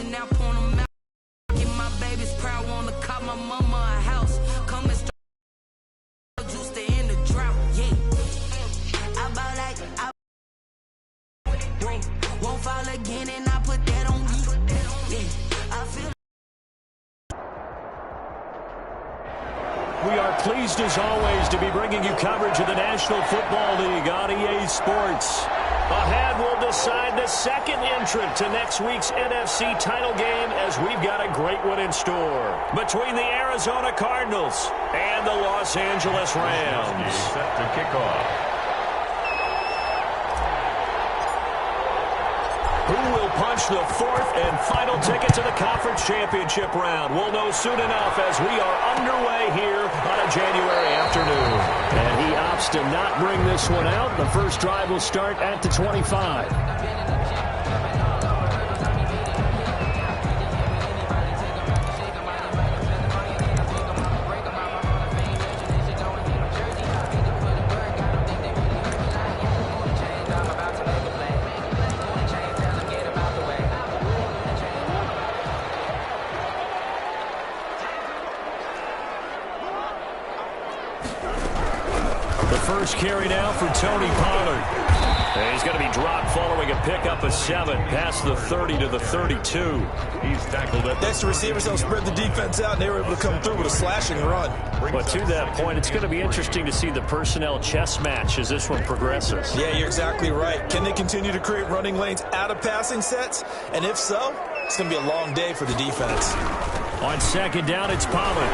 and now point them out. Get my babies proud, wanna cop my mama a house. Come and start juice to end the drought. Yeah, I bought like I won't fall again, and I put that on me. Yeah, I feel. We are pleased as always to be bringing you coverage of the National Football League on EA Sports. Ahead will decide the second entrant to next week's NFC title game, as we've got a great one in store between the Arizona Cardinals and the Los Angeles Rams. Set to kick off. Who will punch the fourth and final ticket to the conference championship round? We'll know soon enough as we are underway here on a January afternoon. And he opts to not bring this one out. The first drive will start at the 25. First carry now for Tony Pollard. And he's going to be dropped following a pickup of 7 past the 30 to the 32. He's tackled it. Next to receivers, they'll spread the defense out, and they were able to come through with a slashing run. But to that point, it's going to be interesting to see the personnel chess match as this one progresses. Yeah, you're exactly right. Can they continue to create running lanes out of passing sets? And if so, it's going to be a long day for the defense. On second down, it's Pollard.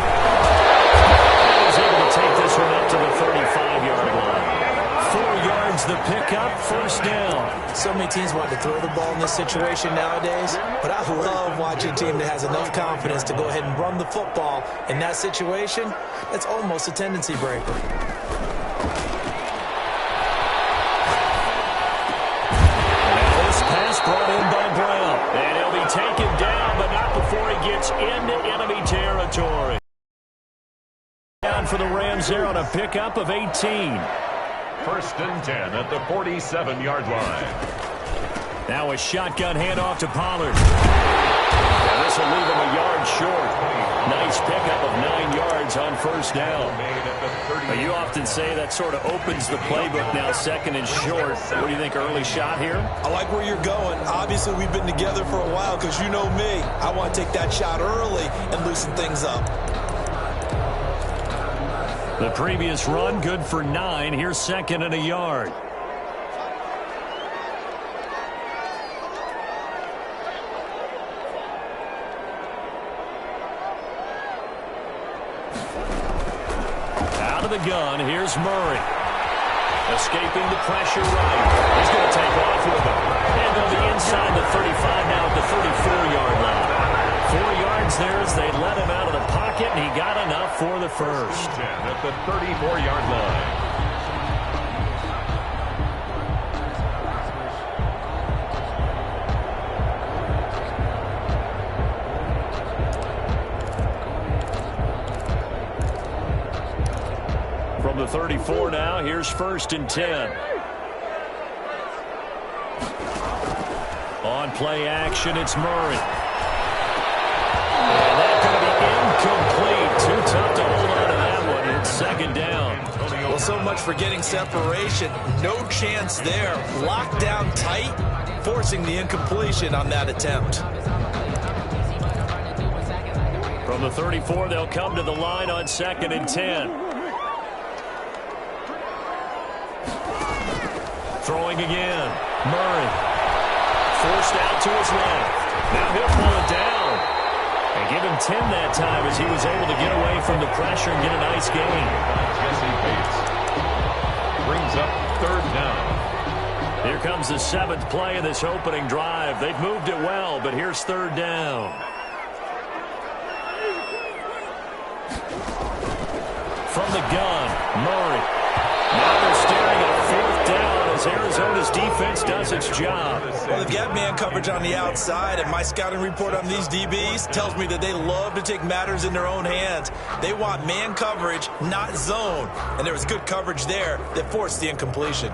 He's able to take this one up to the 35-yard line. 4 yards the pickup, first down. So many teams want to throw the ball in this situation nowadays, but I love watching a team that has enough confidence to go ahead and run the football. In that situation, that's almost a tendency breaker. Now this pass brought in by Brown. And he'll be taken down, but not before he gets into enemy territory. Down for the Rams there on a pickup of 18. First and 10 at the 47-yard line. Now a shotgun handoff to Pollard. Now this will leave him a yard short. Nice pickup of 9 yards on first down. You often say that sort of opens the playbook now, second and short. What do you think, early shot here? I like where you're going. Obviously, we've been together for a while because you know me. I want to take that shot early and loosen things up. The previous run, good for 9. Here's second and a yard. Out of the gun, here's Murray. Escaping the pressure right. He's going to take off with it. And on the inside the 35 now at the 34-yard line. 4 yards there as they let him out of the pocket, and he got enough for the first. 10 at the 34-yard line. From the 34 now, here's first and 10. On play action, it's Murray. And that's going to be incomplete. Too tough to hold on to that one. It's second down. Well, so much for getting separation. No chance there. Locked down tight, forcing the incompletion on that attempt. From the 34, they'll come to the line on second and 10. Throwing again. Murray. Forced out to his left. Now he'll pull it down. And give him 10 that time as he was able to get away from the pressure and get a nice gain. Jesse Bates brings up third down. Here comes the 7th play of this opening drive. They've moved it well, but here's third down. From the gun, Murray. Now they're staring at a fourth down as Arizona's defense does its job. Well, they've got man coverage on the outside, and my scouting report on these DBs tells me that they love to take matters in their own hands. They want man coverage, not zone. And there was good coverage there that forced the incompletion.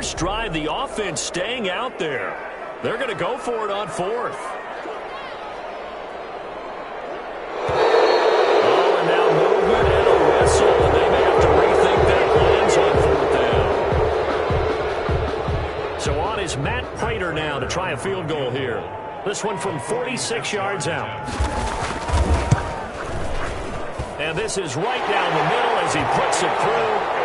first drive, the offense staying out there. They're going to go for it on fourth. Oh, and now movement and a whistle, and they may have to rethink their plans on fourth down. So on is Matt Prater now to try a field goal here. This one from 46 yards out. And this is right down the middle as he puts it through.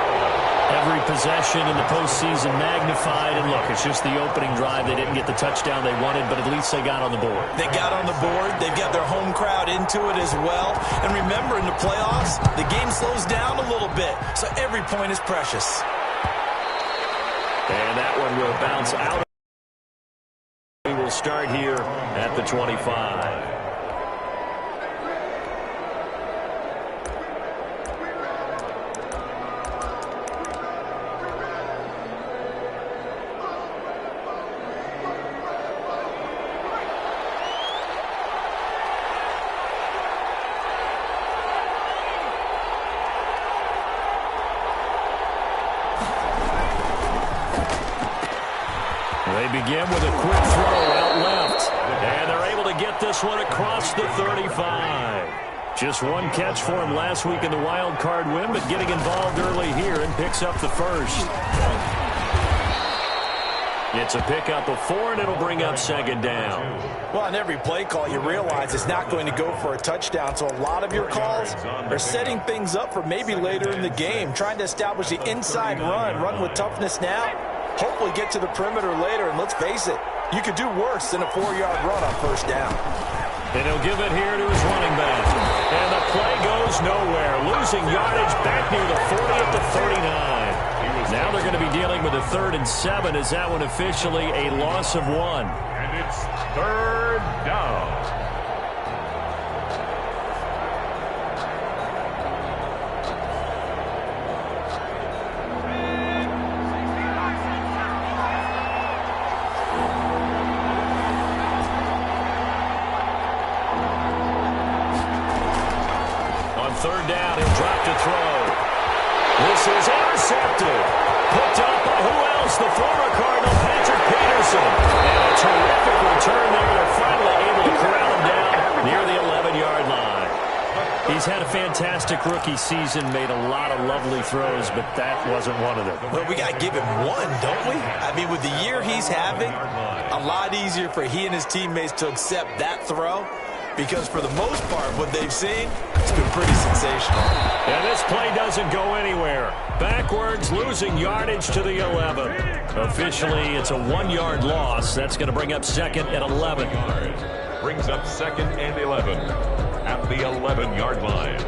Every possession in the postseason magnified. And look, it's just the opening drive. They didn't get the touchdown they wanted, but at least they got on the board. They got on the board. They've got their home crowd into it as well. And remember, in the playoffs, the game slows down a little bit. So every point is precious. And that one will bounce out. We will start here at the 25. They begin with a quick throw out left. And they're able to get this one across the 35. Just one catch for him last week in the wild card win, but getting involved early here and picks up the first. It's a pickup of 4, and it'll bring up second down. Well, on every play call, you realize it's not going to go for a touchdown. So a lot of your calls are setting things up for maybe later in the game, trying to establish the inside run with toughness now. Hopefully get to the perimeter later, and let's face it, you could do worse than a 4-yard run on first down. And he'll give it here to his running back. And the play goes nowhere. Losing yardage back near the 40 at the 39. Now they're going to be dealing with a 3rd and 7. Is that one officially a loss of 1? And it's 3rd down. Third down, he'll drop to throw. This is intercepted. Picked up by who else? The former Cardinal, Patrick Peterson. And a terrific return there. They're finally able to corral him down near the 11-yard line. He's had a fantastic rookie season, made a lot of lovely throws, but that wasn't one of them. Well, we got to give him one, don't we? I mean, with the year he's having, a lot easier for he and his teammates to accept that throw. Because for the most part, what they've seen, it's been pretty sensational. And this play doesn't go anywhere. Backwards, losing yardage to the 11. Officially, it's a 1-yard loss. That's going to bring up 2nd and 11. Brings up 2nd and 11 at the 11-yard line.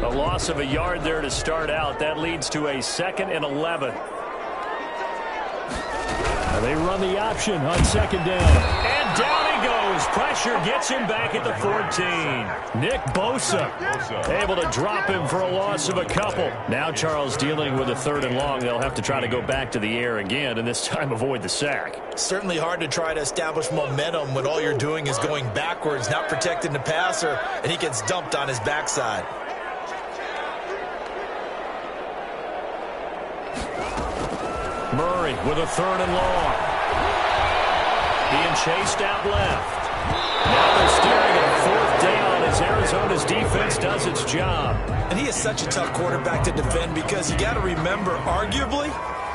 Loss of a yard there to start out. That leads to a 2nd and 11. And they run the option on 2nd down. And down he goes. Pressure gets him back at the 14. Nick Bosa able to drop him for a loss of a couple. Now Charles dealing with a 3rd and long. They'll have to try to go back to the air again, and this time avoid the sack. Certainly hard to try to establish momentum when all you're doing is going backwards, not protecting the passer, and he gets dumped on his backside. Murray with a 3rd and long. Being chased out left. Now they're staring at 4th down as Arizona's defense does its job. And he is such a tough quarterback to defend because you got to remember, arguably,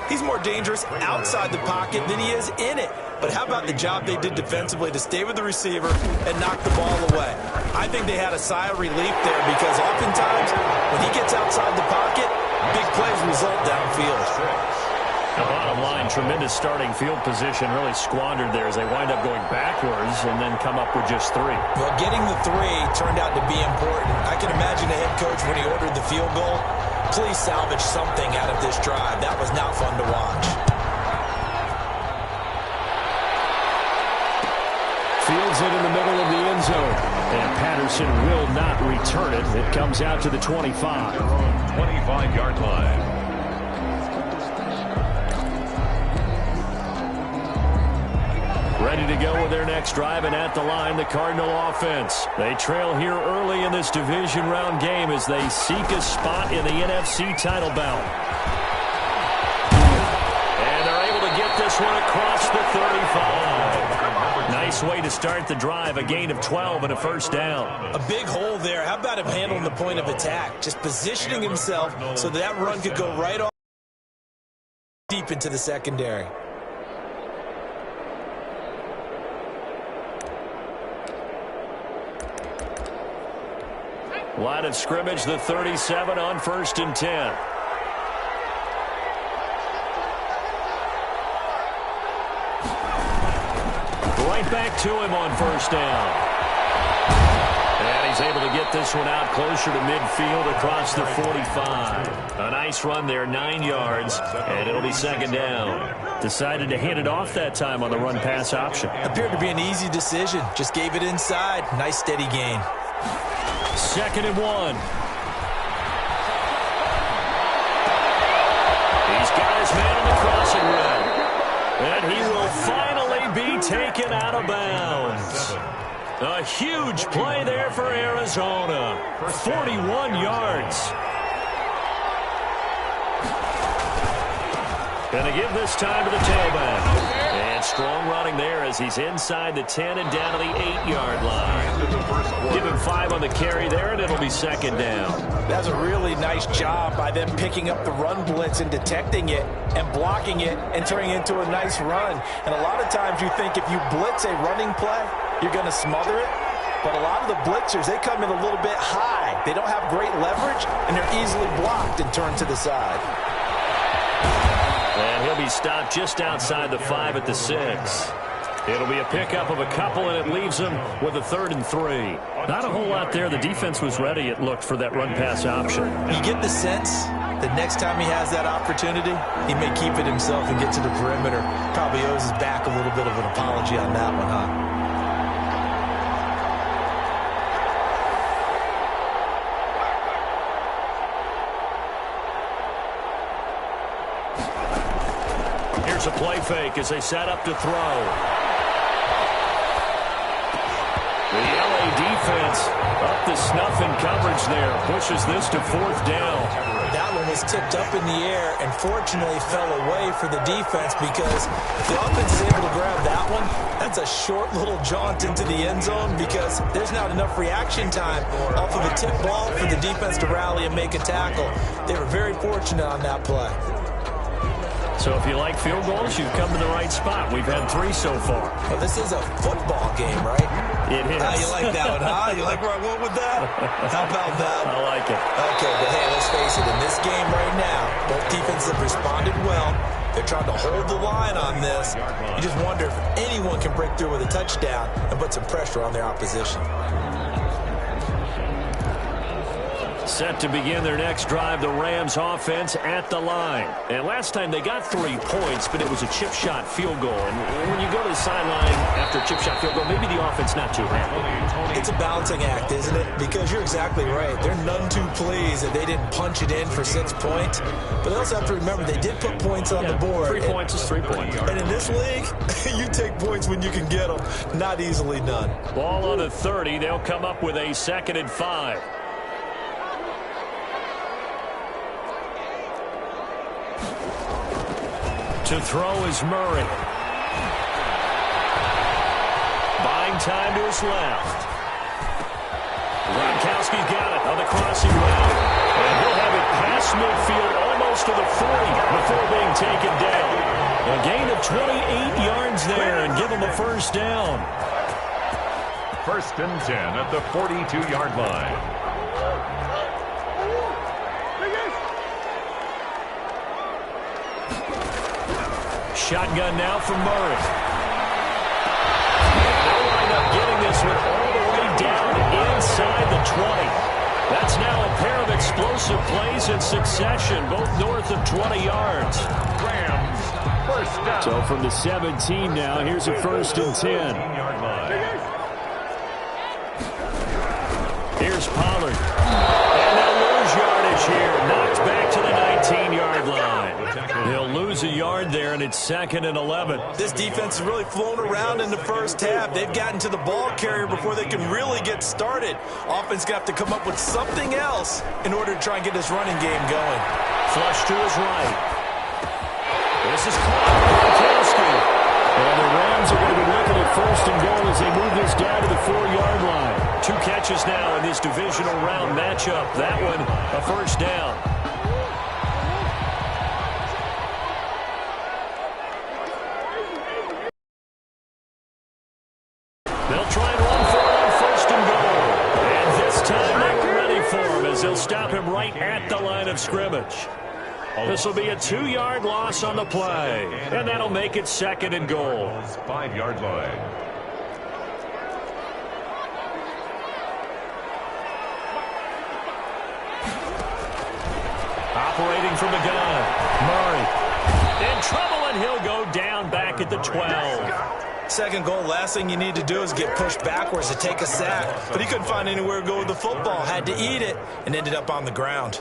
he's more dangerous outside the pocket than he is in it. But how about the job they did defensively to stay with the receiver and knock the ball away? I think they had a sigh of relief there because oftentimes when he gets outside the pocket, big plays result downfield. The bottom line, tremendous starting field position, really squandered there as they wind up going backwards and then come up with just 3. Well, getting the 3 turned out to be important. I can imagine the head coach when he ordered the field goal, please salvage something out of this drive. That was not fun to watch. Fields it in the middle of the end zone. And Patterson will not return it. It comes out to the 25. 25-yard line. Ready to go with their next drive, and at the line, the Cardinal offense. They trail here early in this division round game as they seek a spot in the NFC title bout. And they're able to get this one across the 35. Nice way to start the drive, a gain of 12 and a first down. A big hole there. How about him handling the point of attack? Just positioning himself so that run could go right off deep into the secondary. Line of scrimmage, the 37 on 1st and 10. Right back to him on 1st down. And he's able to get this one out closer to midfield across the 45. A nice run there, 9 yards, and it'll be 2nd down. Decided to hand it off that time on the run-pass option. Appeared to be an easy decision. Just gave it inside. Nice steady gain. 2nd and 1. He's got his man on the crossing route. And he will finally be taken out of bounds. A huge play there for Arizona. 41 yards. Going to give this time to the tailback. And strong running there as he's inside the 10 and down to the 8-yard line. Give him 5 on the carry there, and it'll be 2nd down. That's a really nice job by them picking up the run blitz and detecting it and blocking it and turning it into a nice run. And a lot of times you think if you blitz a running play, you're going to smother it. But a lot of the blitzers, they come in a little bit high. They don't have great leverage, and they're easily blocked and turned to the side. And he'll be stopped just outside the 5 at the 6. It'll be a pickup of a couple, and it leaves him with a 3rd and 3. Not a whole lot there. The defense was ready, it looked, for that run-pass option. You get the sense that next time he has that opportunity, he may keep it himself and get to the perimeter. Probably owes his back a little bit of an apology on that one, huh? Here's a play fake as they set up to throw. The LA defense up to snuff in coverage there. Pushes this to 4th down. That one was tipped up in the air and fortunately fell away for the defense because if the offense is able to grab that one, that's a short little jaunt into the end zone because there's not enough reaction time off of a tip ball for the defense to rally and make a tackle. They were very fortunate on that play. So if you like field goals, you've come to the right spot. We've had 3 so far. Well, this is a football game, right? It is. You like that one, huh? You like where I went with that? How about that? I like it. Okay, but hey, let's face it. In this game right now, both defenses have responded well. They're trying to hold the line on this. You just wonder if anyone can break through with a touchdown and put some pressure on their opposition. Set to begin their next drive, the Rams offense at the line. And last time they got 3 points, but it was a chip shot field goal. And when you go to the sideline after a chip shot field goal, maybe the offense not too happy. It's a balancing act, isn't it? Because you're exactly right. They're none too pleased that they didn't punch it in for 6 points. But they also have to remember they did put points on the board. 3 points is 3 points. And in this league, you take points when you can get them. Not easily done. Ball on the 30. They'll come up with a 2nd and 5. To throw is Murray. Buying time to his left. Gronkowski's got it on the crossing route. And he'll have it past midfield almost to the 40 before being taken down. A gain of 28 yards there and give him a 1st down. 1st and 10 at the 42-yard line. Shotgun now for Murray. They'll wind up getting this one all the way down inside the 20. That's now a pair of explosive plays in succession, both north of 20 yards. Rams, 1st down. So from the 17 now, here's a 1st and 10. Here's Pollard. And they'll lose yardage here. Knocked back to the 19-yard line. They'll lose lose a yard there, and it's 2nd and 11. This defense has really flown around in the first half. They've gotten to the ball carrier before they can really get started. Offense got to come up with something else in order to try and get this running game going. Flush to his right. This is caught. And the Rams are going to be looking at 1st and goal as they move this down to the 4-yard line. 2 catches now in this divisional round matchup. That one a 1st down. They'll try and run for it on 1st and goal. And this time they were ready for him as they'll stop him right at the line of scrimmage. This will be a 2-yard loss on the play, and that'll make it 2nd and goal. 5-yard line. Operating from the gun, Murray. In trouble, and he'll go down back at the 12. 2nd goal, last thing you need to do is get pushed backwards to take a sack. But he couldn't find anywhere to go with the football, had to eat it, and ended up on the ground.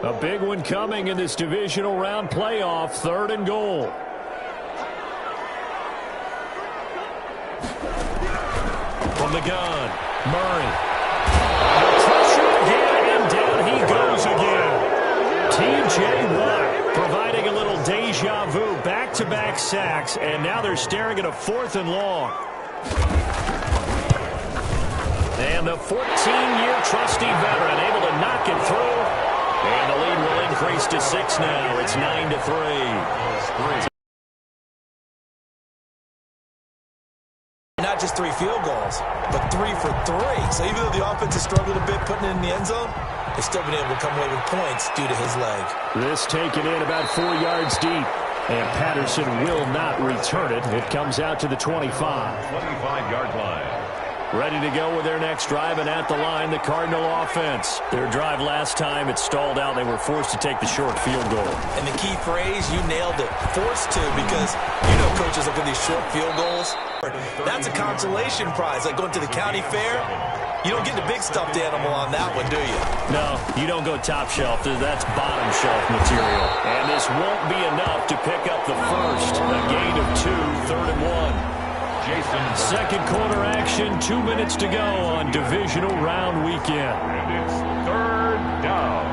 A big one coming in this divisional round playoff, 3rd and goal. From the gun, Murray. Pressure again, and down he goes again. T.J. Watt providing a little deja vu, back-to-back sacks, and now they're staring at a 4th and long. And the 14-year trusty veteran able to knock it through. And the lead will increase to 6 now. It's 9-3. Not just 3 field goals, but 3 for 3. So even though the offense has struggled a bit putting it in the end zone, they've still been able to come away with points due to his leg. This taken in about 4 yards deep. And Patterson will not return it. It comes out to the 25. 25-yard line. Ready to go with their next drive, and at the line, the Cardinal offense. Their drive last time, it stalled out. They were forced to take the short field goal. And the key phrase, you nailed it, forced to, because you know coaches look at these short field goals. That's a consolation prize, like going to the county fair. You don't get the big stuffed animal on that one, do you? No, you don't go top shelf. That's bottom shelf material. And this won't be enough to pick up the first. A gain of 2, 3rd and 1. Second quarter action, 2 minutes to go on divisional round weekend. And it's 3rd down.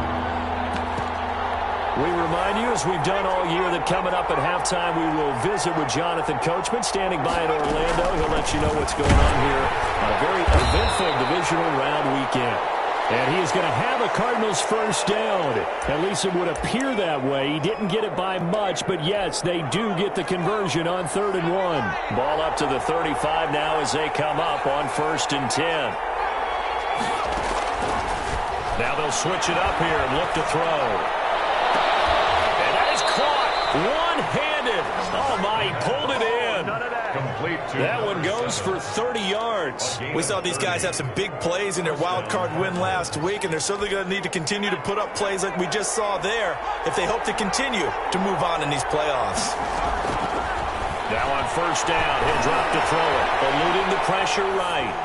We remind you, as we've done all year, that coming up at halftime, we will visit with Jonathan Coachman, standing by in Orlando. He'll let you know what's going on here on a very eventful divisional round weekend. And he is going to have a Cardinals first down. At least it would appear that way. He didn't get it by much, but yes, they do get the conversion on 3rd and 1. Ball up to the 35 now as they come up on 1st and 10. Now they'll switch it up here and look to throw. And that is caught one-handed. Oh, my, he pulled it in. Complete to that one goes for 30 yards. We saw these guys have some big plays in their wild card win last week, and they're certainly going to need to continue to put up plays like we just saw there if they hope to continue to move on in these playoffs. Now on 1st down, he'll drop to throw it, eluding the pressure right.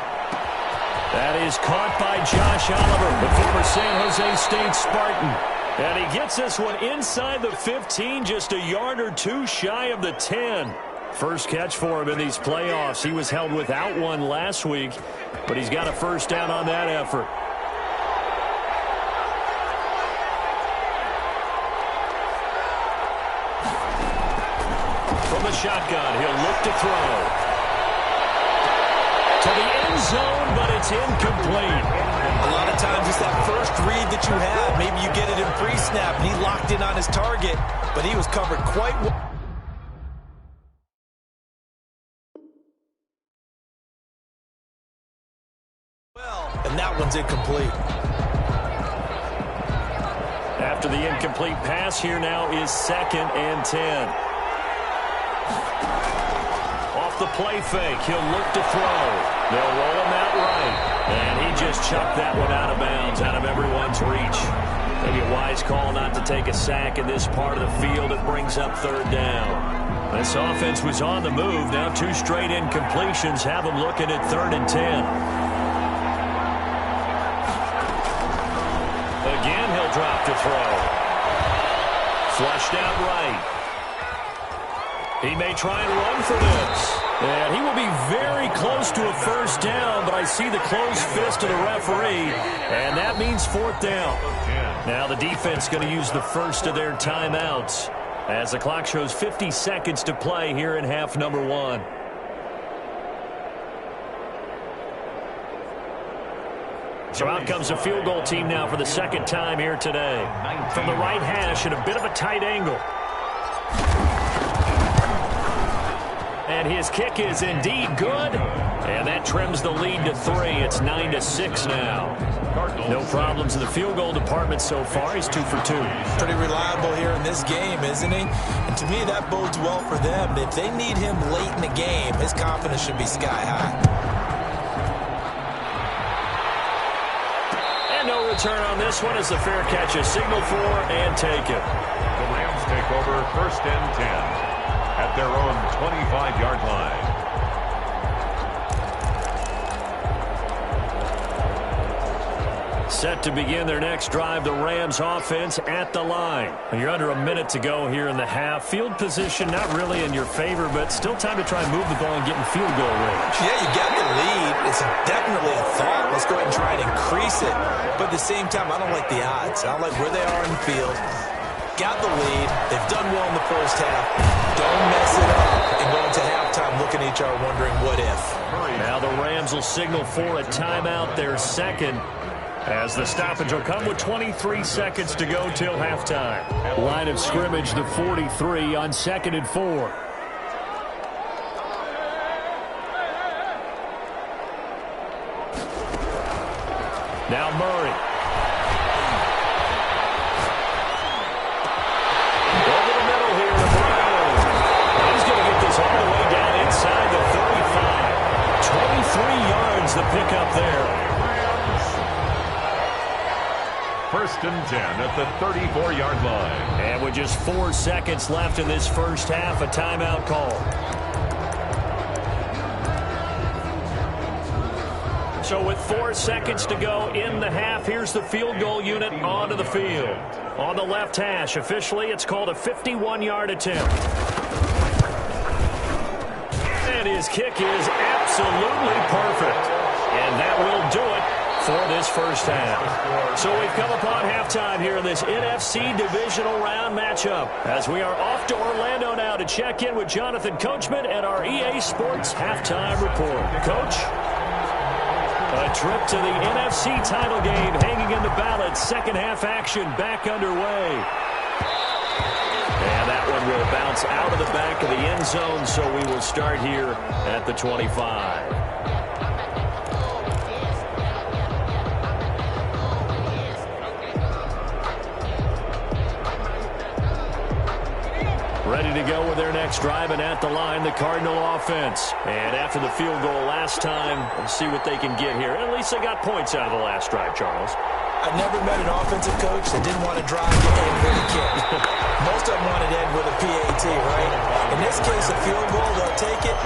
That is caught by Josh Oliver, the former San Jose State Spartan. And he gets this one inside the 15, just a yard or 2 shy of the 10. First catch for him in these playoffs. He was held without one last week, but he's got a first down on that effort. From the shotgun, he'll look to throw. To the end zone, but it's incomplete. A lot of times it's that first read that you have. Maybe you get it in pre-snap, and he locked in on his target, but he was covered quite well. And that one's incomplete. After the incomplete pass, here now is 2nd and 10. Off the play fake, he'll look to throw. They'll roll him out right. And he just chucked that one out of bounds, out of everyone's reach. Maybe a wise call not to take a sack in this part of the field. It brings up 3rd down. This offense was on the move. Now 2 straight incompletions have them looking at 3rd and 10. Again, he'll drop to throw. Flushed out right. He may try and run for this. And he will be very close to a first down, but I see the closed fist of the referee, and that means fourth down. Now the defense going to use the first of their timeouts as the clock shows 50 seconds to play here in half number one. So out comes a field goal team now for the second time here today. From the right hash at a bit of a tight angle. And his kick is indeed good. And that trims the lead to 3. It's 9-6 now. No problems in the field goal department so far. He's 2 for 2. Pretty reliable here in this game, isn't he? And to me, that bodes well for them. If they need him late in the game, his confidence should be sky high. And no return on this one as the fair catch is signaled for and taken. The Rams take over 1st and 10 at their own 25-yard line. Set to begin their next drive, the Rams offense at the line. You're under a minute to go here in the half. Field position not really in your favor, but still time to try and move the ball and get in field goal range. Yeah, you got the lead. It's definitely a thought. Let's go ahead and try and increase it. But at the same time, I don't like the odds. I don't like where they are in the field. Got the lead. They've done well in the first half. Don't mess it up and go into halftime looking at each other wondering what if. Now the Rams will signal for a timeout, their second, as the stoppage will come with 23 seconds to go till halftime. Line of scrimmage, the 43 on 2nd and 4. Now Murray. Over the middle here to Brown. He's going to get this all the way down inside the 35. 23 yards the pickup there. 1st and 10 at the 34-yard line. And with just 4 seconds left in this first half, a timeout call. So with 4 seconds to go in the half, here's the field goal unit onto the field. On the left hash, officially, it's called a 51-yard attempt. And his kick is absolutely perfect. And that will do it for this first half. So we've come upon halftime here in this NFC divisional round matchup as we are off to Orlando now to check in with Jonathan Coachman and our EA Sports halftime report. Coach, a trip to the NFC title game hanging in the balance. Second half action back underway. And that one will bounce out of the back of the end zone, so we will start here at the 25. Ready to go with their next drive, and at the line, the Cardinal offense. And after the field goal last time, we'll see what they can get here. At least they got points out of the last drive, Charles. I've never met an offensive coach that didn't want to drive to end with a kick. Most of them wanted to end with a PAT, right? In this case, a field goal, they'll take it.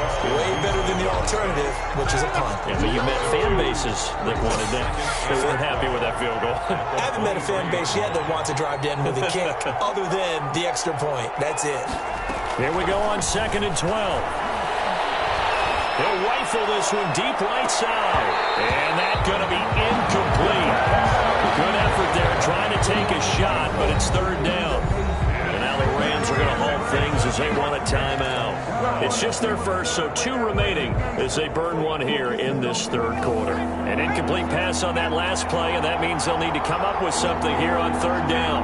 Way better than the alternative, which is a punt. Yeah, but you met fan bases that wanted that. They weren't happy with that field goal. I haven't met a fan base yet that wants to drive to end with a kick, other than the extra point. That's it. Here we go on 2nd and 12. He'll rifle this one deep right side. And that's going to be incomplete. Good effort there trying to take a shot, but it's 3rd down. And now the Rams are going to halt things as they want a timeout. It's just their first, so 2 remaining as they burn one here in this 3rd quarter. An incomplete pass on that last play, and that means they'll need to come up with something here on 3rd down.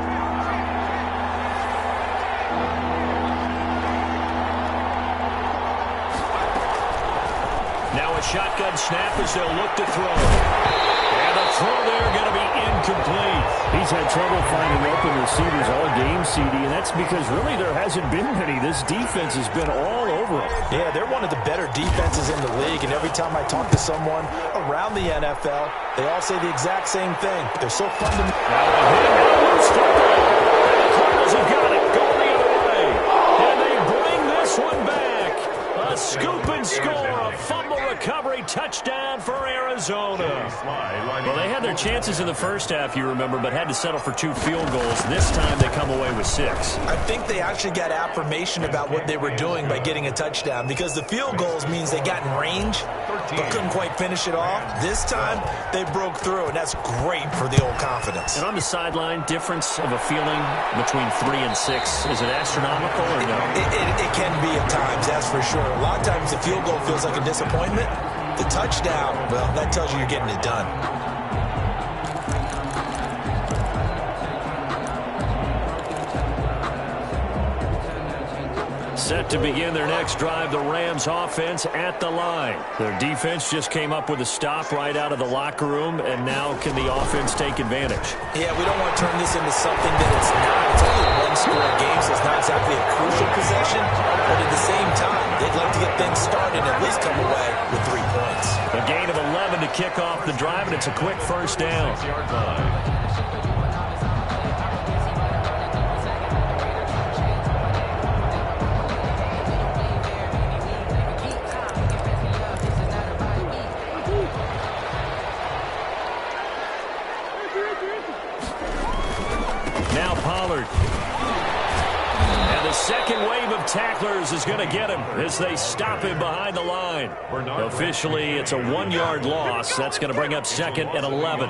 Now a shotgun snap as they'll look to throw. And the throw there going to be incomplete. He's had trouble finding open receivers all game, CD, and that's because really there hasn't been many. This defense has been all over them. Yeah, they're one of the better defenses in the league, and every time I talk to someone around the NFL, they all say the exact same thing. They're so fundamental. Now a hit, loose to goal. And the Cardinals have got it. Going the other way. And they bring this one back. A scoop and score, a fumble recovery. Touchdown for Arizona. Well, they had their chances in the first half, you remember, but had to settle for 2 field goals. This time they come away with 6. I think they actually got affirmation about what they were doing by getting a touchdown, because the field goals means they got in range but couldn't quite finish it off. This time they broke through, and that's great for the old confidence. And on the sideline, difference of a feeling between 3 and 6, is it astronomical or no? It can be at times, that's for sure. A lot of times the field goal feels like a disappointment. The touchdown, well, that tells you you're getting it done. Set to begin their next drive, the Rams offense at the line. Their defense just came up with a stop right out of the locker room, and now can the offense take advantage? Yeah, we don't want to turn this into something that it's not. It's only a one-score game, so it's not exactly a crucial possession, but at the same time, they'd like to get things started and at least come away with 3 points. A gain of 11 to kick off the drive, and it's a quick first down. Now Pollard. And the second wave of tacklers is going to get him as they stop him behind the line. Officially, it's a 1-yard loss. That's going to bring up 2nd and 11.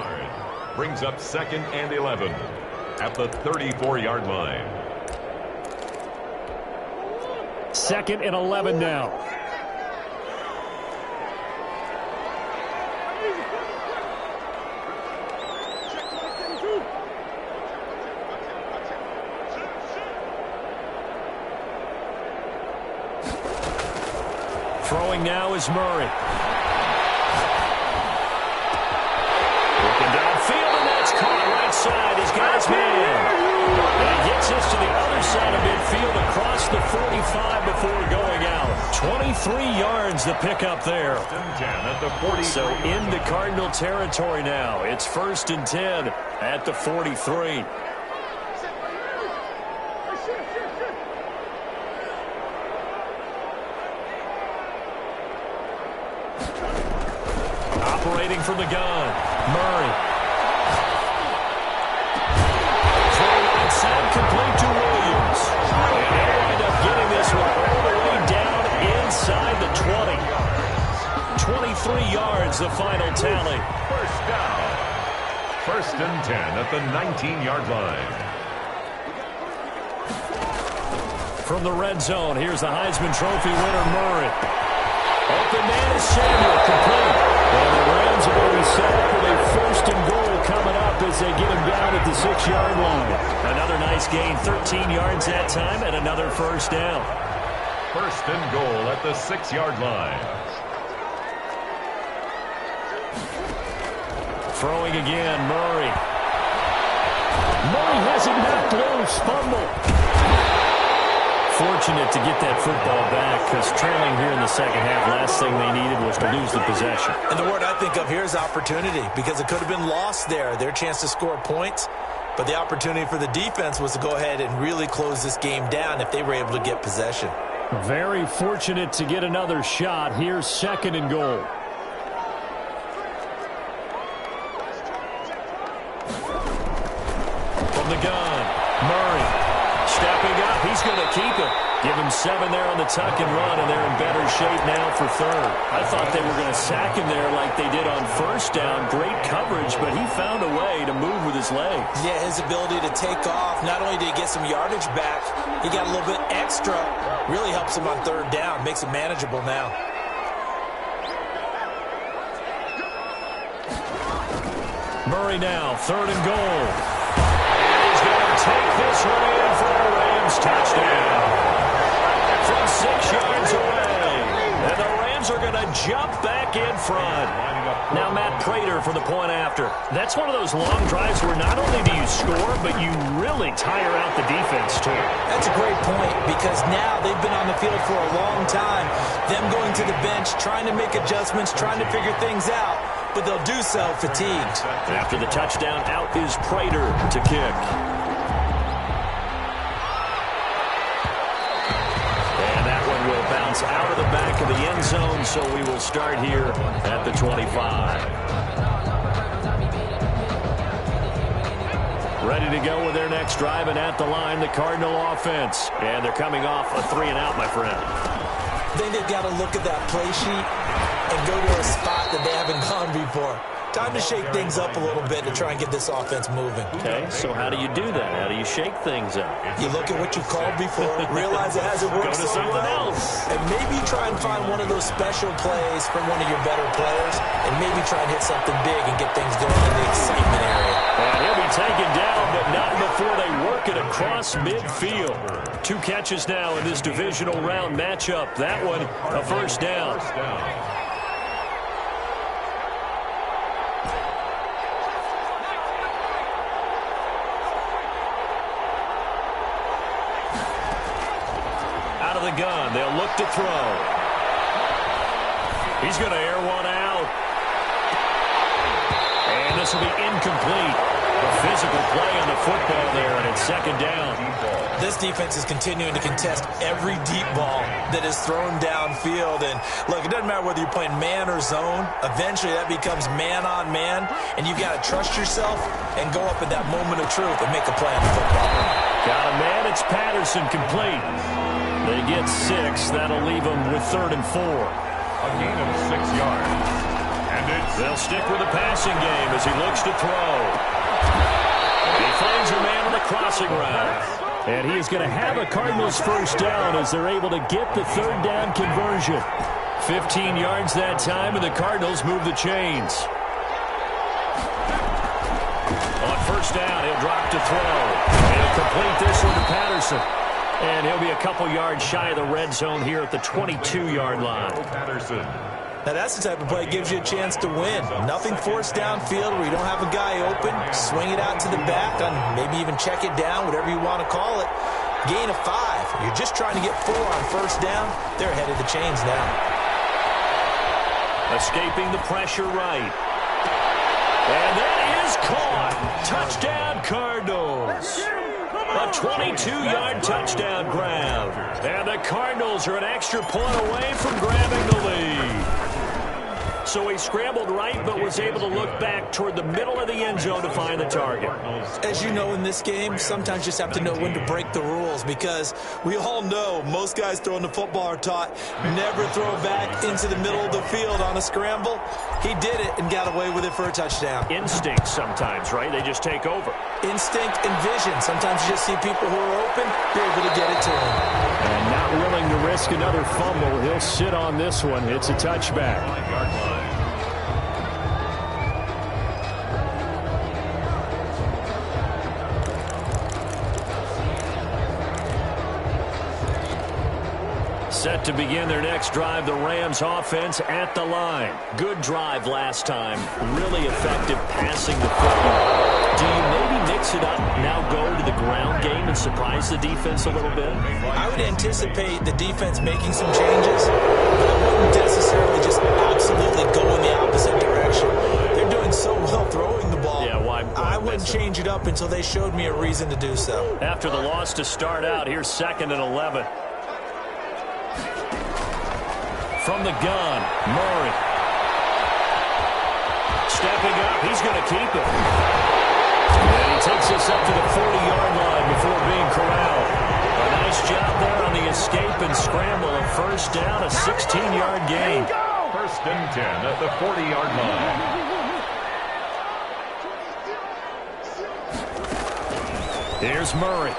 Brings up 2nd and 11 at the 34-yard line. 2nd and 11 now. Throwing now is Murray. Looking downfield, and that's caught right side. He's got his man. And he gets this to the other side of midfield across the 45 before going out. 23 yards the pickup there. So into Cardinal territory now. It's 1st and 10 at the 43. Operating from the gun, Murray. Throw right side, complete to Williams. And they wind up getting this one all the way down inside the 20. 23 yards, the final tally. First down. 1st and 10 at the 19-yard line. From the red zone, here's the Heisman Trophy winner, Murray. Open man is Samuel, complete. And the Rams are going to be set up with a 1st and goal coming up as they get him down at the 6-yard line. Another nice gain, 13 yards that time, and another 1st down. 1st and goal at the 6-yard line. Throwing again, Murray. Murray has it knocked loose, fumble. Fortunate to get that football back, because trailing here in the second half, last thing they needed was to lose the possession. And the word I think of here is opportunity, because it could have been lost there, their chance to score points. But the opportunity for the defense was to go ahead and really close this game down if they were able to get possession. Very fortunate to get another shot. Here's 2nd and goal. From the gun, Murray. Stepping up, he's going to keep it. Give him 7 there on the tuck and run, and they're in better shape now for 3rd. I thought they were going to sack him there like they did on 1st down. Great coverage, but he found a way to move with his legs. Yeah, his ability to take off, not only did he get some yardage back, he got a little bit extra. Really helps him on 3rd down, makes it manageable now. Murray now, 3rd and goal. He's going to take this one in for a Rams touchdown. From 6 yards away. And the Rams are going to jump back in front. Now Matt Prater for the point after. That's one of those long drives where not only do you score, but you really tire out the defense too. That's a great point, because now they've been on the field for a long time. Them going to the bench, trying to make adjustments, trying to figure things out, but they'll do so fatigued. After the touchdown, out is Prater to kick. offense out of the back of the end zone, so we will start here at the 25. Ready to go with their next drive, and at the line, the Cardinal offense. And they're coming off a 3-and-out, my friend. I think they've got to look at that play sheet and go to a spot that they haven't gone before. Time to shake things up a little bit to try and get this offense moving. Okay, so how do you do that? How do you shake things up? You look at what you called before, realize it hasn't worked Go to so something well, else. and maybe try and find one of those special plays from one of your better players, and maybe try and hit something big and get things going in the excitement area. And he'll be taken down, but not before they work it across midfield. 2 catches now in this divisional round matchup. That one, a first down. Out of the gun, they'll look to throw. He's going to air one out. And this will be incomplete. A physical play on the football there, and it's second down. This defense is continuing to contest every deep ball that is thrown downfield. And, look, it doesn't matter whether you're playing man or zone. Eventually, that becomes man-on-man, and you've got to trust yourself and go up at that moment of truth and make a play on the football. Got a man. It's Patterson complete. They get 6. That'll leave them with 3rd and 4. A gain of 6 yards. And they'll stick with the passing game as he looks to throw. He finds a man on the crossing route. And he is going to have a Cardinals first down as they're able to get the 3rd down conversion. 15 yards that time, and the Cardinals move the chains. On first down, he'll drop to throw. And he'll complete this one to Patterson. And he'll be a couple yards shy of the red zone here at the 22-yard line. Patterson. Now, that's the type of play that gives you a chance to win. Nothing forced downfield where you don't have a guy open. Swing it out to the back, and maybe even check it down, whatever you want to call it. Gain of 5. You're just trying to get 4 on first down. They're ahead of the chains now. Escaping the pressure right. And that is caught. Touchdown, Cardinals. A 22-yard touchdown grab. And the Cardinals are an extra point away from grabbing the lead. So he scrambled right, but was able to look back toward the middle of the end zone to find the target. As you know, in this game, sometimes you just have to know when to break the rules, because we all know most guys throwing the football are taught never throw back into the middle of the field on a scramble. He did it and got away with it for a touchdown. Instinct sometimes, right? They just take over. Instinct and vision. Sometimes you just see people who are open, you're able to get it to them. And not willing to risk another fumble. He'll sit on this one. It's a touchback. Set to begin their next drive, the Rams offense at the line. Good drive last time. Really effective passing the football. Do you maybe mix it up, now go to the ground game and surprise the defense a little bit? I would anticipate the defense making some changes, but I wouldn't necessarily just absolutely go in the opposite direction. They're doing so well throwing the ball. Yeah, why I wouldn't change it up until they showed me a reason to do so. After the loss to start out, here's 2nd and 11. From the gun, Murray. Stepping up, he's going to keep it. And he takes us up to the 40-yard line before being corralled. A nice job there on the escape and scramble. A first down, a 16-yard gain. 1st and 10 at the 40-yard line. Here's Murray.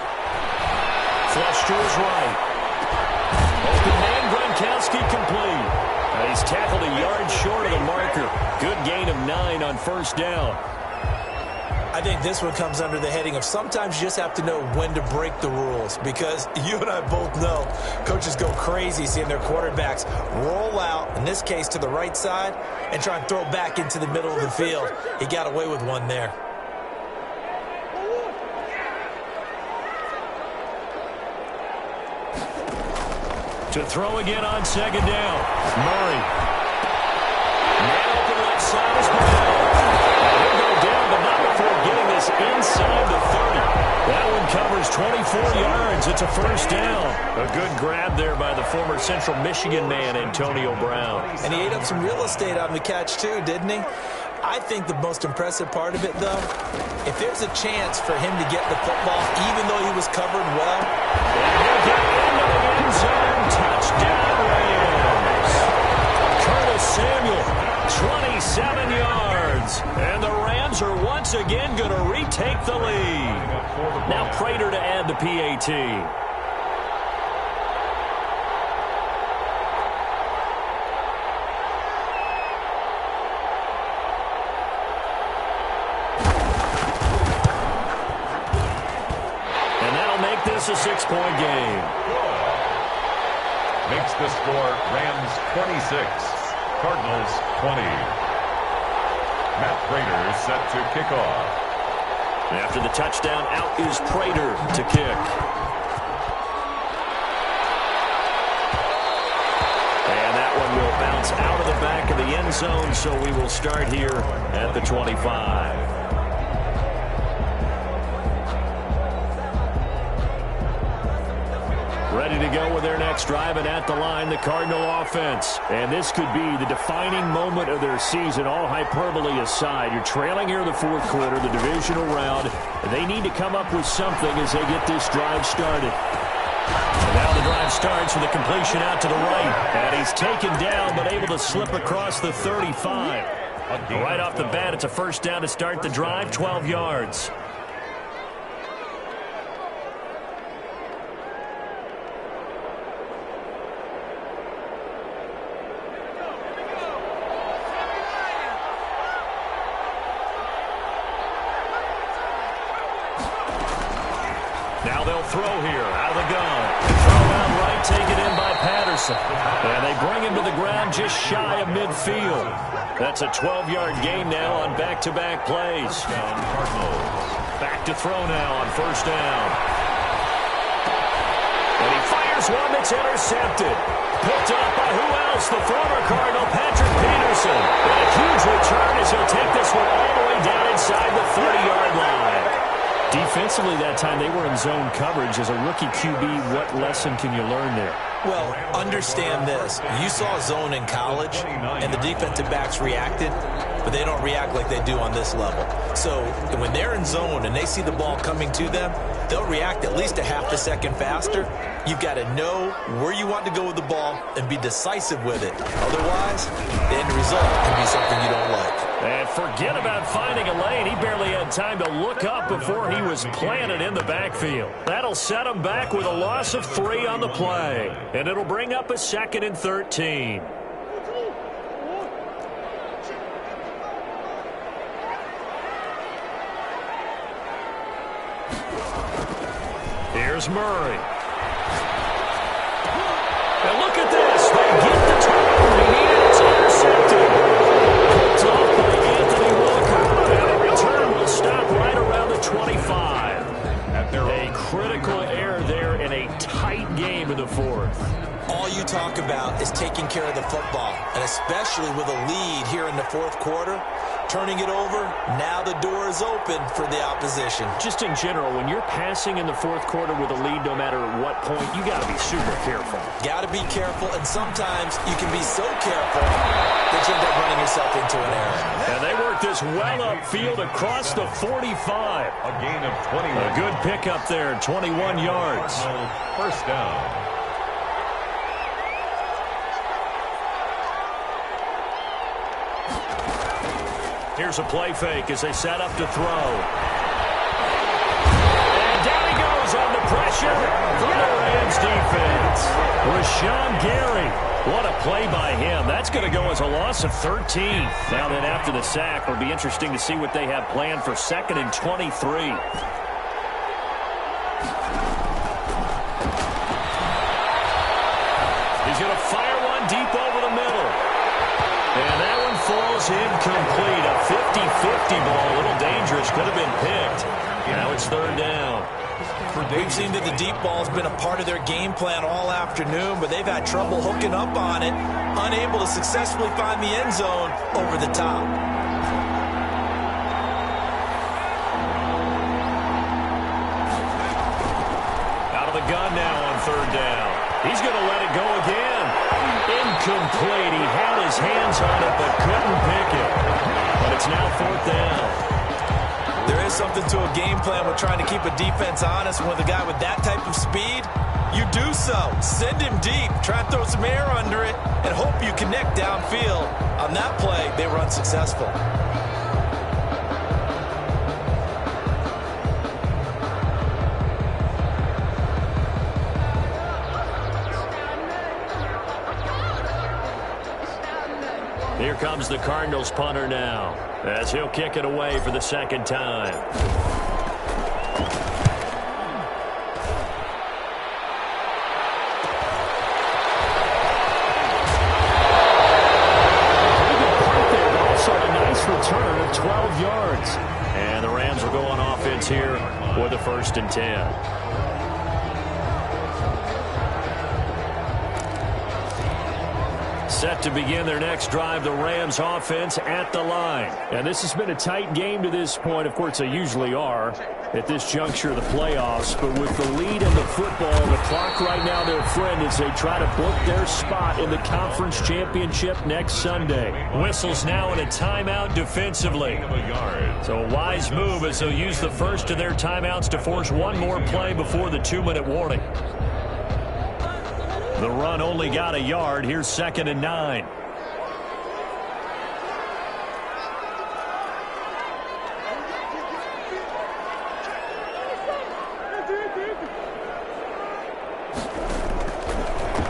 Flush to his right. Open man, Gronkowski complete. He's tackled a yard short of the marker. Good gain of 9 on first down. I think this one comes under the heading of sometimes you just have to know when to break the rules, because you and I both know coaches go crazy seeing their quarterbacks roll out, in this case to the right side, and try and throw back into the middle of the field. He got away with one there. To throw again on 2nd down. Murray. Man open left side is Brown. He'll go down, but not before getting this inside the 30. That one covers 24 yards. It's a first down. A good grab there by the former Central Michigan man, Antonio Brown. And he ate up some real estate on the catch, too, didn't he? I think the most impressive part of it, though, if there's a chance for him to get the football, even though he was covered well. And he'll get into the end zone. Touchdown, Rams. Curtis Samuel, 27 yards. And the Rams are once again going to retake the lead. Now Prater to add the PAT. This is a 6-point game. Makes the score Rams 26, Cardinals 20. Matt Prater set to kick off. After the touchdown, out is Prater to kick. And that one will bounce out of the back of the end zone, so we will start here at the 25. Ready to go with their next drive, and at the line, the Cardinal offense. And this could be the defining moment of their season, all hyperbole aside. You're trailing here in the fourth quarter, the divisional round, and they need to come up with something as they get this drive started. And now the drive starts with a completion out to the right. And he's taken down, but able to slip across the 35. Right off the bat, it's a first down to start the drive, 12 yards. Now they'll throw here, out of the gun. Throw out right, taken in by Patterson. And they bring him to the ground just shy of midfield. That's a 12-yard gain now on back-to-back plays. Back to throw now on first down. And he fires one that's intercepted. Picked up by who else? The former Cardinal, Patrick Peterson. And a huge return as he'll take this one all the way down inside the 30-yard line. Defensively that time, they were in zone coverage. As a rookie QB, what lesson can you learn there? Well, understand this. You saw zone in college, and the defensive backs reacted, but they don't react like they do on this level. So when they're in zone and they see the ball coming to them, they'll react at least a half a second faster. You've got to know where you want to go with the ball and be decisive with it. Otherwise, the end result can be something you don't like. And forget about finding a lane. He barely had time to look up before he was planted in the backfield. That'll set him back with a loss of 3 on the play. And it'll bring up a 2nd and 13. Here's Murray. And look at this. They get the turnover. He needed it. It's intercepted. Picked off by Anthony Walker. And the return will stop right around the 25. A critical error there in a tight game in the fourth. All you talk about is taking care of the football, and especially with a lead here in the fourth quarter, turning it over, now the door is open for the opposition. Just in general, when you're passing in the fourth quarter with a lead, no matter what point, you got to be super careful. Got to be careful, and sometimes you can be so careful that you end up running yourself into an error. And they work this well upfield across the 45. A gain of 21. A good pickup there, 21 yards. First down. Here's a play fake as they set up to throw. And down he goes on the pressure from the Rams defense. Rashawn Gary. What a play by him. That's going to go as a loss of 13. Now then after the sack, it'll be interesting to see what they have planned for 2nd and 23. He's going to fire one deep over the middle. And that one falls incomplete. A 50-50 ball. A little dangerous. Could have been picked. Now it's 3rd down. We've seen that the deep ball has been a part of their game plan all afternoon, but they've had trouble hooking up on it, unable to successfully find the end zone over the top. Out of the gun now on 3rd down. He's going to let it go again. Incomplete. He had his hands on it but couldn't pick it. But it's now 4th down. There is something to a game plan with trying to keep a defense honest. With a guy with that type of speed, you do so. Send him deep. Try and throw some air under it and hope you connect downfield. On that play, they were unsuccessful. Here comes the Cardinals punter now, as he'll kick it away for the 2nd time. Also a nice return of 12 yards. And the Rams will go on offense here with a 1st and 10. Set to begin their next drive, the Rams offense at the line. And this has been a tight game to this point. Of course, they usually are at this juncture of the playoffs. But with the lead in the football, the clock right now their friend as they try to book their spot in the conference championship next Sunday. Whistles now in a timeout defensively. So a wise move as they'll use the first of their timeouts to force one more play before the 2-minute warning. The run only got a yard. Here's 2nd and 9.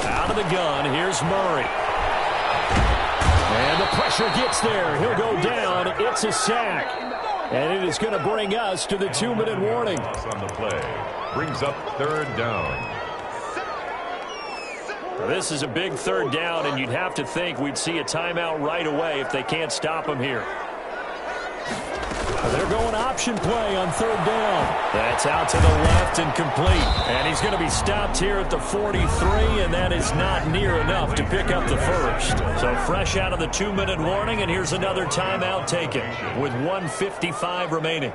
Out of the gun, here's Murray. And the pressure gets there. He'll go down. It's a sack. And it is going to bring us to the 2-minute warning. On the play. Brings up 3rd down. This is a big 3rd down, and you'd have to think we'd see a timeout right away if they can't stop him here. They're going option play on 3rd down. That's out to the left and complete. And he's going to be stopped here at the 43, and that is not near enough to pick up the 1st. So fresh out of the 2-minute warning, and here's another timeout taken with 1:55 remaining.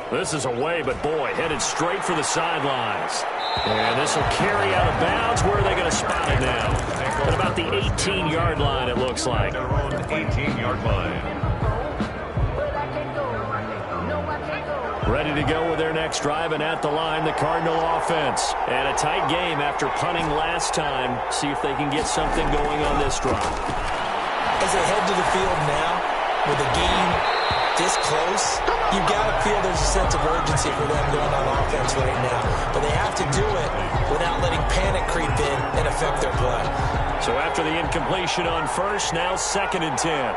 This is away, but boy, headed straight for the sidelines. And this will carry out of bounds. Where are they going to spot it now? At about the 18-yard line, it looks like. Their own 18-yard line. Ready to go with their next drive, and at the line, the Cardinal offense. And a tight game after punting last time. See if they can get something going on this drive. As they head to the field now, with the game this close, you got to feel there's a sense of urgency for them going on offense right now. But they have to do it without letting panic creep in and affect their play. So after the incompletion on 1st, now 2nd and 10.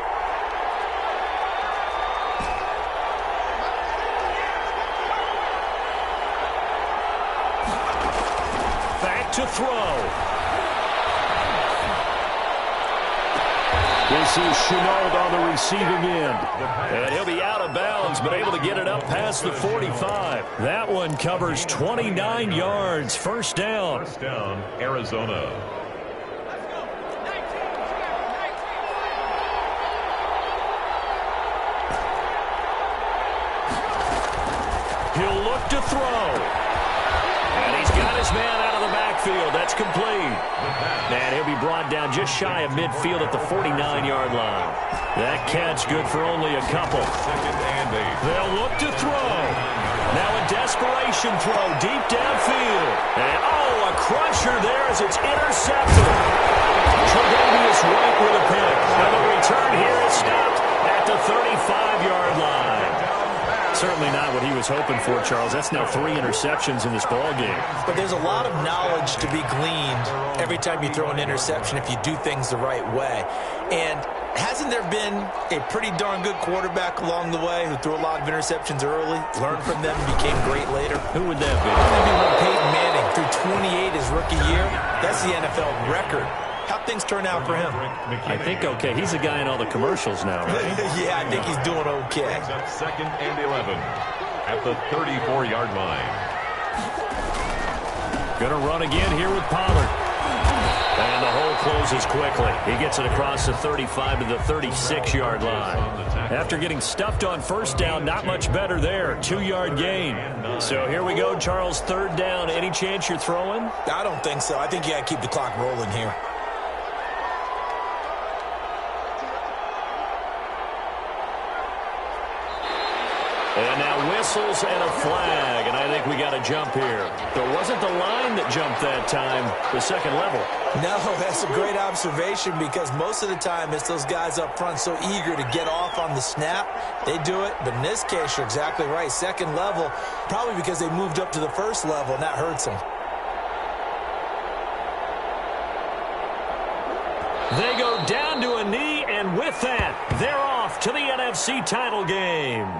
Back to throw. This is Chenault on the receiving end. And he'll be out of bounds, but able to get it up past the 45. That one covers 29 yards. 1st down. 1st down, Arizona. He'll look to throw. And he's got his man out of the backfield. That's complete. And he'll be brought down just shy of midfield at the 49-yard line. That catch good for only a couple. 2nd and 8. They'll look to throw. Now a desperation throw deep downfield. And, a crusher there as it's intercepted. Tre'Davious White with a pick. And the return here is stopped at the 35-yard line. Certainly not what he was hoping for, Charles. That's now 3 interceptions in this ball game. But there's a lot of knowledge to be gleaned every time you throw an interception if you do things the right way. And hasn't there been a pretty darn good quarterback along the way who threw a lot of interceptions early, learned from them, and became great later? Who would that be? That'd be when Peyton Manning threw 28 his rookie year. That's the NFL record. How'd things turn out for him? I think okay. He's the guy in all the commercials now, right? Yeah, I think he's doing okay. Brings up 2nd and 11 at the 34-yard line. Going to run again here with Pollard. And the hole closes quickly. He gets it across the 35 to the 36-yard line. After getting stuffed on first down, not much better there. 2-yard gain. So here we go, Charles, third down. Any chance you're throwing? I don't think so. I think you got to keep the clock rolling here. And now whistles and a flag, and I think we got a jump here. There wasn't the line that jumped that time, the second level. No, that's a great observation because most of the time it's those guys up front so eager to get off on the snap. They do it, but in this case, you're exactly right. Second level, probably because they moved up to the first level, and that hurts them. They go down to a knee, and with that, they're off to the NFC title game.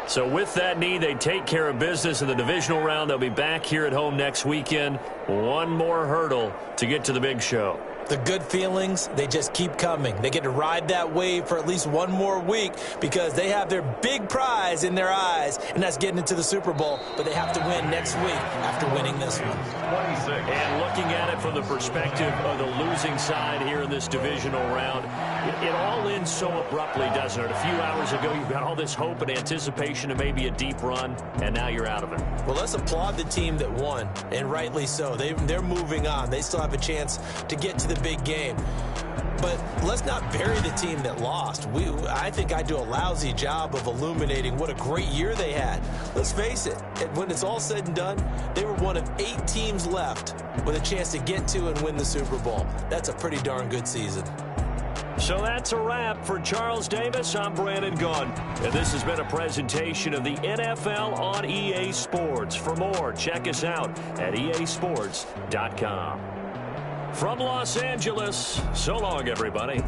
So with that knee, they take care of business in the divisional round. They'll be back here at home next weekend. One more hurdle to get to the big show. The good feelings, they just keep coming. They get to ride that wave for at least one more week because they have their big prize in their eyes, and that's getting into the Super Bowl. But they have to win next week after winning this one. 26. And looking at it from the perspective of the losing side here in this divisional round, it all ends so abruptly, doesn't it? A few hours ago, you've got all this hope and anticipation of maybe a deep run, and now you're out of it. Well, let's applaud the team that won, and rightly so. They're moving on. They still have a chance to get to the big game. But let's not bury the team that lost. I think I do a lousy job of illuminating what a great year they had. Let's face it, when it's all said and done, they were one of 8 teams left with a chance to get to and win the Super Bowl. That's a pretty darn good season. So that's a wrap for Charles Davis. I'm Brandon Gunn, and this has been a presentation of the NFL on EA Sports. For more, check us out at easports.com. From Los Angeles, so long, everybody.